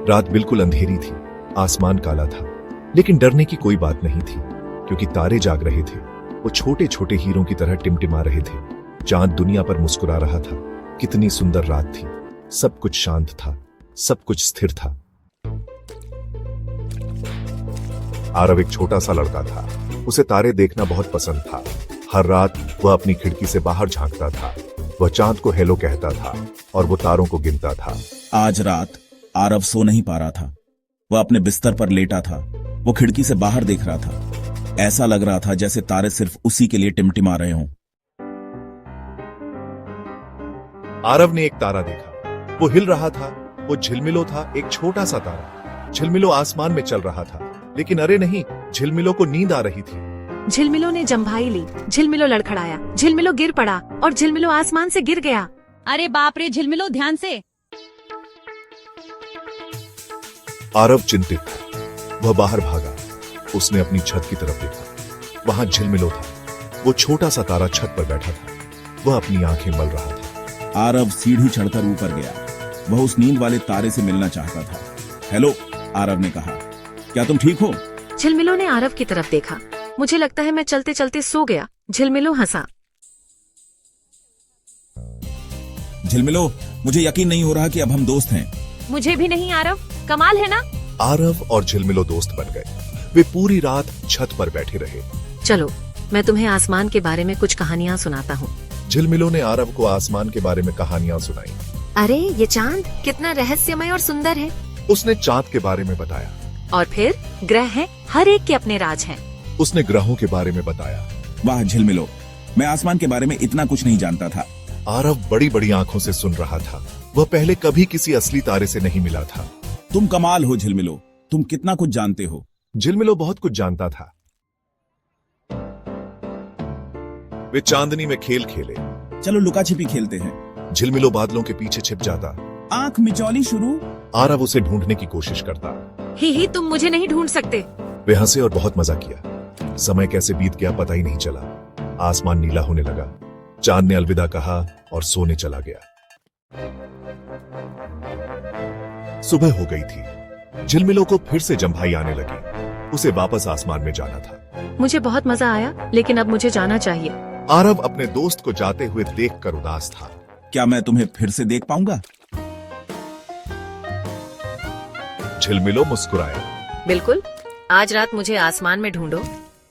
रात बिल्कुल अंधेरी थी, आसमान काला था, लेकिन डरने की कोई बात नहीं थी क्योंकि तारे जाग रहे थे। वो छोटे छोटे हीरों की तरह टिमटिमा रहे थे। चांद दुनिया पर मुस्कुरा रहा था। कितनी सुंदर रात थी। सब कुछ शांत था, सब कुछ स्थिर था। आरव एक छोटा सा लड़का था। उसे तारे देखना बहुत पसंद था। हर रात वह अपनी खिड़की से बाहर झांकता था। वह चांद को हेलो कहता था और वो तारों को गिनता था। आज रात आरव सो नहीं पा रहा था। वह अपने बिस्तर पर लेटा था। वो खिड़की से बाहर देख रहा था। ऐसा लग रहा था जैसे तारे सिर्फ उसी के लिए टिमटिमा रहे हों। आरव ने एक तारा देखा। वो हिल रहा था। वो झिलमिलो था, एक छोटा सा तारा। झिलमिलो आसमान में चल रहा था, लेकिन अरे नहीं, झिलमिलो को नींद आ रही थी। झिलमिलो ने जम्भाई ली। झिलमिलो लड़खड़ाया। झिलमिलो गिर पड़ा और झिलमिलो आसमान से गिर गया। अरे बाप रे, झिलमिलो ध्यान से। आरव चिंतित था। वह बाहर भागा। उसने अपनी छत की तरफ देखा। वहां झिलमिलो था। वो छोटा सा तारा छत पर बैठा था। वह अपनी आंखें मल रहा था। आरव सीढ़ी चढ़कर ऊपर गया। वह उस नींद वाले तारे से मिलना चाहता था। हेलो, आरव ने कहा, क्या तुम ठीक हो? झिलमिलो ने आरव की तरफ देखा। मुझे लगता है मैं चलते चलते सो गया। झिलमिलो हंसा। झिलमिलो, मुझे यकीन नहीं हो रहा कि अब हम दोस्त हैं। मुझे भी नहीं आरव, कमाल है ना। आरव और झिलमिलो दोस्त बन गए। वे पूरी रात छत पर बैठे रहे। चलो, मैं तुम्हें आसमान के बारे में कुछ कहानियाँ सुनाता हूँ। झिलमिलो ने आरव को आसमान के बारे में कहानियां सुनाई। अरे ये चांद कितना रहस्यमय और सुंदर है। उसने चांद के बारे में बताया। और फिर ग्रह हैं, हर एक के अपने राज हैं। उसने ग्रहों के बारे में बताया। वाह झिलमिलो, मैं आसमान के बारे में इतना कुछ नहीं जानता था। आरव बड़ी बड़ी आंखों से सुन रहा था। वह पहले कभी किसी असली तारे से नहीं मिला था। तुम कमाल हो झिलमिलो, तुम कितना कुछ जानते हो। झिलमिलो बहुत कुछ जानता था। वे चांदनी में खेल खेले। चलो लुका छिपी खेलते हैं। झिलमिलो बादलों के पीछे छिप जाता। आंख मिचौली शुरू। आरव उसे ढूंढने की कोशिश करता। ही तुम मुझे नहीं ढूंढ सकते। वे हंसे और बहुत मजा किया। समय कैसे बीत गया पता ही नहीं चला। आसमान नीला होने लगा। चांद ने अलविदा कहा और सोने चला गया। सुबह हो गई थी। झिलमिलो को फिर से जम्भाई आने लगी। उसे वापस आसमान में जाना था। मुझे बहुत मजा आया, लेकिन अब मुझे जाना चाहिए। आरव अपने दोस्त को जाते हुए देखकर उदास था। क्या मैं तुम्हें फिर से देख पाऊंगा? झिलमिलो मुस्कुराया। बिल्कुल, आज रात मुझे आसमान में ढूंढो।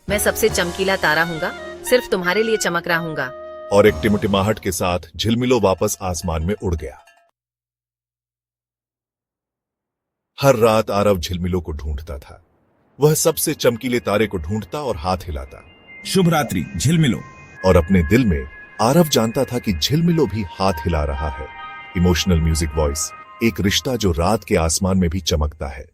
मैं सबसे चमकीला तारा हूँगा, सिर्फ तुम्हारे लिए चमक रहा हूँगा। और एक टिमटिमाहट के साथ झिलमिलो वापस आसमान में उड़ गया। हर रात आरव झिलमिलो को ढूंढता था। वह सबसे चमकीले तारे को ढूंढता और हाथ हिलाता। शुभ रात्रि झिलमिलो। और अपने दिल में आरव जानता था कि झिलमिलो भी हाथ हिला रहा है। इमोशनल म्यूजिक वॉइस, एक रिश्ता जो रात के आसमान में भी चमकता है।